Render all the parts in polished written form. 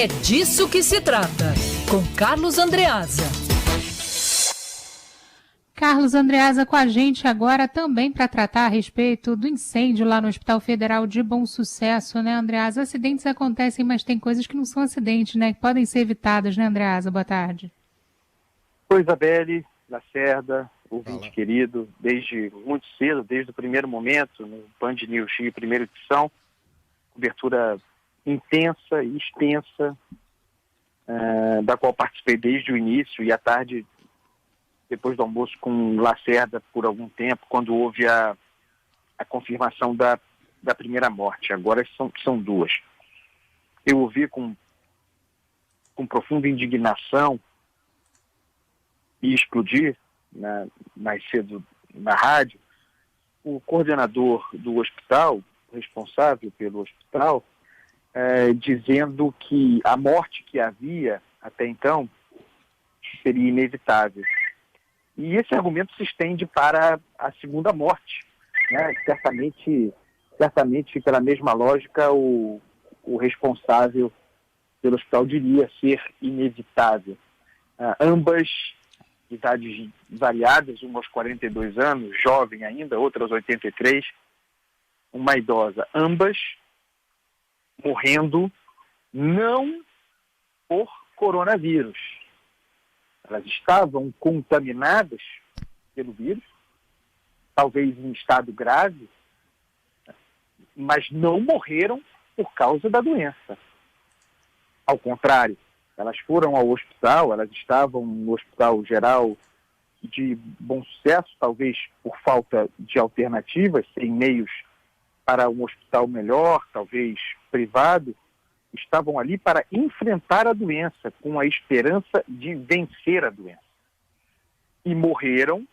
É disso que se trata, com Carlos Andreasa. Carlos Andreasa com a gente agora também para tratar a respeito do incêndio lá no Hospital Federal de Bom Sucesso, né, Andreasa? Acidentes acontecem, mas tem coisas que não são acidentes, né, que podem ser evitadas, né, Andreasa? Boa tarde. Oi, Isabelle, Lacerda, ouvinte querido, desde muito cedo, desde o primeiro momento, no Band News Rio, primeira edição, cobertura intensa e extensa, da qual participei desde o início, e à tarde, depois do almoço com Lacerda por algum tempo, quando houve a confirmação da primeira morte. Agora são duas. Eu ouvi com profunda indignação e explodir mais cedo na rádio, o coordenador do hospital, responsável pelo hospital, dizendo que a morte que havia até então seria inevitável. E esse argumento se estende para a segunda morte, né? Certamente, pela mesma lógica, o responsável pelo hospital diria ser inevitável. Ambas idades variadas, uma aos 42 anos, jovem ainda, outra aos 83, uma idosa, ambas morrendo não por coronavírus. Elas estavam contaminadas pelo vírus, talvez em estado grave, mas não morreram por causa da doença. Ao contrário, elas foram ao hospital, elas estavam no Hospital Geral de Bom Sucesso, talvez por falta de alternativas, sem meios para um hospital melhor, talvez privado, estavam ali para enfrentar a doença, com a esperança de vencer a doença. E morreram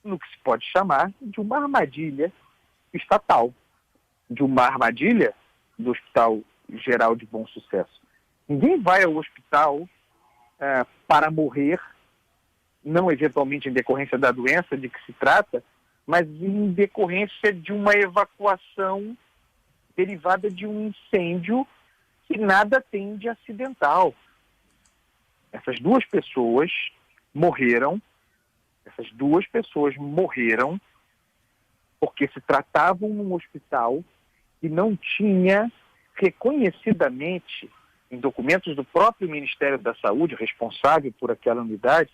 no que se pode chamar de uma armadilha estatal, de uma armadilha do Hospital Geral de Bom Sucesso. Ninguém vai ao hospital para morrer, não eventualmente em decorrência da doença de que se trata, mas em decorrência de uma evacuação derivada de um incêndio que nada tem de acidental. Essas duas pessoas morreram porque se tratavam num hospital que não tinha reconhecidamente, em documentos do próprio Ministério da Saúde, responsável por aquela unidade,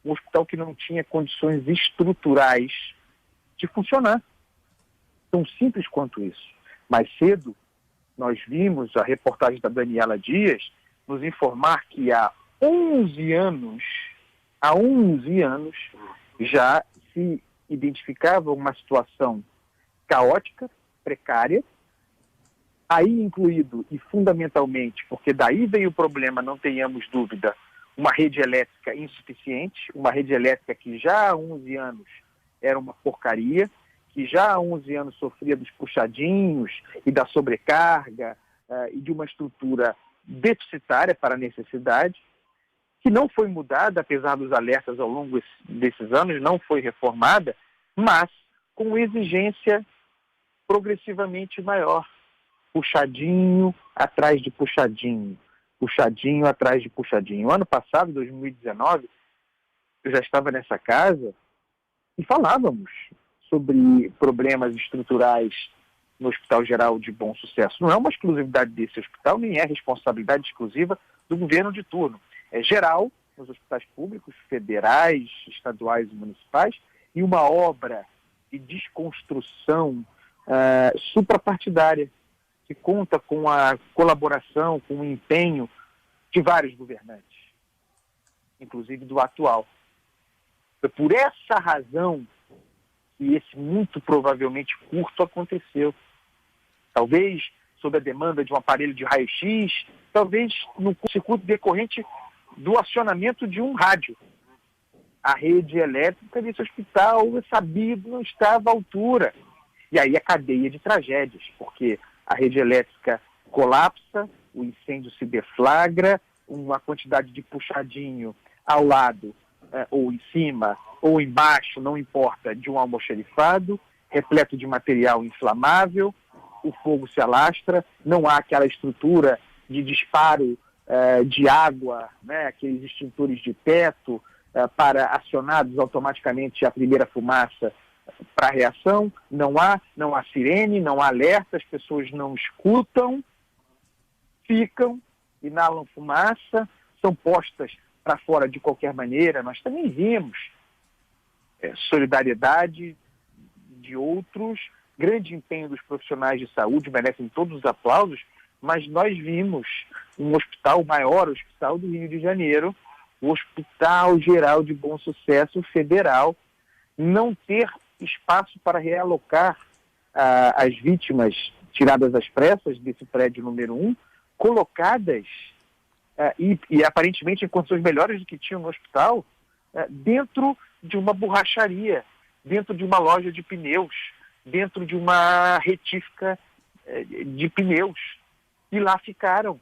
um hospital que não tinha condições estruturais de funcionar. Tão simples quanto isso. Mais cedo, nós vimos a reportagem da Daniela Dias nos informar que há 11 anos, já se identificava uma situação caótica, precária, aí incluído e fundamentalmente, porque daí veio o problema, não tenhamos dúvida, uma rede elétrica insuficiente, uma rede elétrica que já há 11 anos era uma porcaria, que já há 11 anos sofria dos puxadinhos e da sobrecarga e de uma estrutura deficitária para a necessidade, que não foi mudada, apesar dos alertas ao longo desses anos, não foi reformada, mas com exigência progressivamente maior. Puxadinho atrás de puxadinho, puxadinho atrás de puxadinho. Ano passado, 2019, eu já estava nessa casa e falávamos sobre problemas estruturais no Hospital Geral de Bom Sucesso. Não é uma exclusividade desse hospital, nem é responsabilidade exclusiva do governo de turno. É geral nos hospitais públicos, federais, estaduais e municipais, e uma obra de desconstrução suprapartidária, que conta com a colaboração, com o empenho de vários governantes, inclusive do atual. Foi por essa razão que esse muito provavelmente curto aconteceu. Talvez sob a demanda de um aparelho de raio-x, talvez no circuito decorrente do acionamento de um rádio. A rede elétrica desse hospital, é sabido, não estava à altura. E aí a cadeia de tragédias, porque a rede elétrica colapsa, o incêndio se deflagra, uma quantidade de puxadinho ao lado, ou em cima, ou embaixo, não importa, de um almoxarifado, repleto de material inflamável, o fogo se alastra, não há aquela estrutura de disparo de água, né, aqueles extintores de teto, para acionados automaticamente a primeira fumaça para a reação. Não há sirene, não há alerta, as pessoas não escutam, ficam, inalam fumaça, são postas para fora de qualquer maneira. Nós também vimos solidariedade de outros, grande empenho dos profissionais de saúde, merecem todos os aplausos, mas nós vimos um hospital, o maior hospital do Rio de Janeiro, o Hospital Geral de Bom Sucesso Federal, não ter espaço para realocar as vítimas tiradas às pressas desse prédio número 1, colocadas e aparentemente em condições melhores do que tinham no hospital, dentro de uma borracharia, dentro de uma loja de pneus, dentro de uma retífica de pneus. E lá ficaram.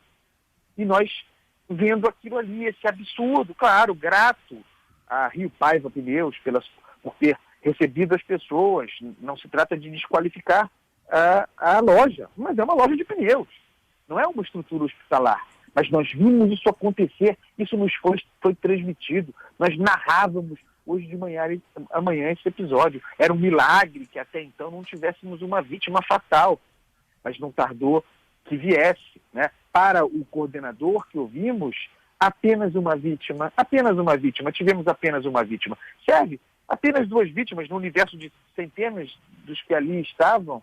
E nós vendo aquilo ali, esse absurdo, claro, grato a Rio Paiva Pneus por ter recebido as pessoas. Não se trata de desqualificar a loja, mas é uma loja de pneus, não é uma estrutura hospitalar. Mas nós vimos isso acontecer, isso nos foi transmitido, nós narrávamos hoje de amanhã esse episódio. Era um milagre que até então não tivéssemos uma vítima fatal, mas não tardou que viesse, né? Para o coordenador que ouvimos, apenas uma vítima, tivemos apenas uma vítima. Serve? Apenas 2 vítimas no universo de centenas dos que ali estavam,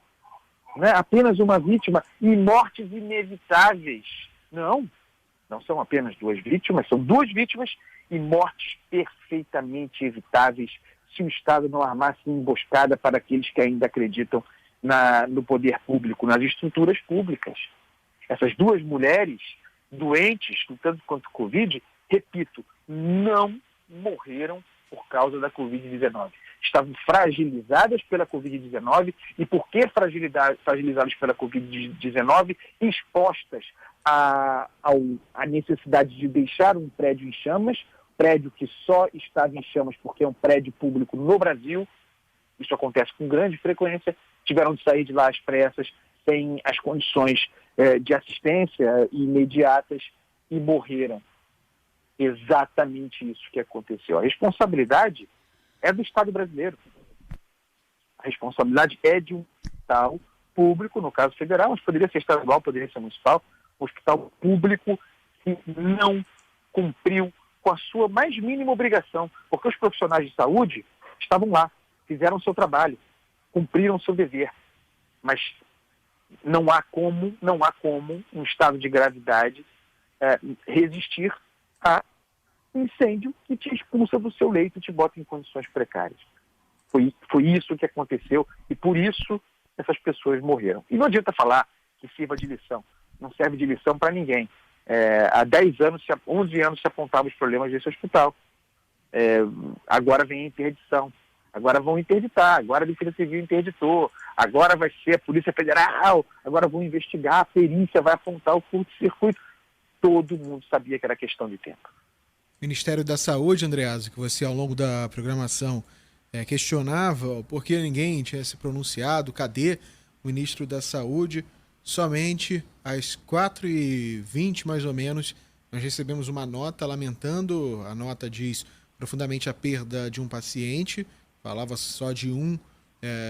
né? Apenas uma vítima e mortes inevitáveis. Não são apenas 2 vítimas, são 2 vítimas e mortes perfeitamente evitáveis se o Estado não armasse emboscada para aqueles que ainda acreditam no poder público, nas estruturas públicas. Essas 2 mulheres doentes, lutando contra o Covid, repito, não morreram por causa da Covid-19. Estavam fragilizadas pela Covid-19 e, porque fragilizadas pela Covid-19, expostas à necessidade de deixar um prédio em chamas, prédio que só estava em chamas porque é um prédio público no Brasil. Isso acontece com grande frequência. Tiveram de sair de lá às pressas, sem as condições de assistência imediatas e morreram. Exatamente isso que aconteceu. A responsabilidade é do Estado brasileiro. A responsabilidade é de um hospital público, no caso federal, mas poderia ser estadual, poderia ser municipal, um hospital público que não cumpriu com a sua mais mínima obrigação, porque os profissionais de saúde estavam lá, fizeram o seu trabalho, cumpriram o seu dever, mas não há como um estado de gravidade resistir a incêndio que te expulsa do seu leito e te bota em condições precárias. Foi isso que aconteceu e por isso essas pessoas morreram. E não adianta falar que sirva de lição. Não serve de lição para ninguém. Há 11 anos se apontavam os problemas desse hospital. Agora vem a interdição. Agora vão interditar. Agora a Defesa Civil interditou. Agora vai ser a Polícia Federal. Agora vão investigar. A perícia vai apontar o curto-circuito. Todo mundo sabia que era questão de tempo. Ministério da Saúde, Andreasa, que você ao longo da programação questionava por que ninguém tinha se pronunciado, cadê o ministro da Saúde? Somente às 4h20, mais ou menos, nós recebemos uma nota lamentando, a nota diz profundamente a perda de um paciente, falava só de um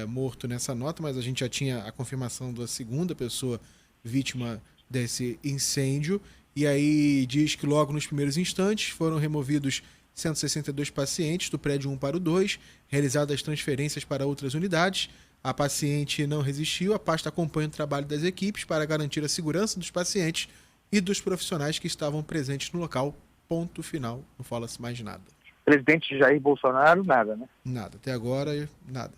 morto nessa nota, mas a gente já tinha a confirmação da segunda pessoa vítima desse incêndio. E aí diz que logo nos primeiros instantes foram removidos 162 pacientes do prédio 1 para o 2, realizadas transferências para outras unidades. A paciente não resistiu, a pasta acompanha o trabalho das equipes para garantir a segurança dos pacientes e dos profissionais que estavam presentes no local. Ponto final, não fala-se mais nada. Presidente Jair Bolsonaro, nada, né? Nada, até agora, nada.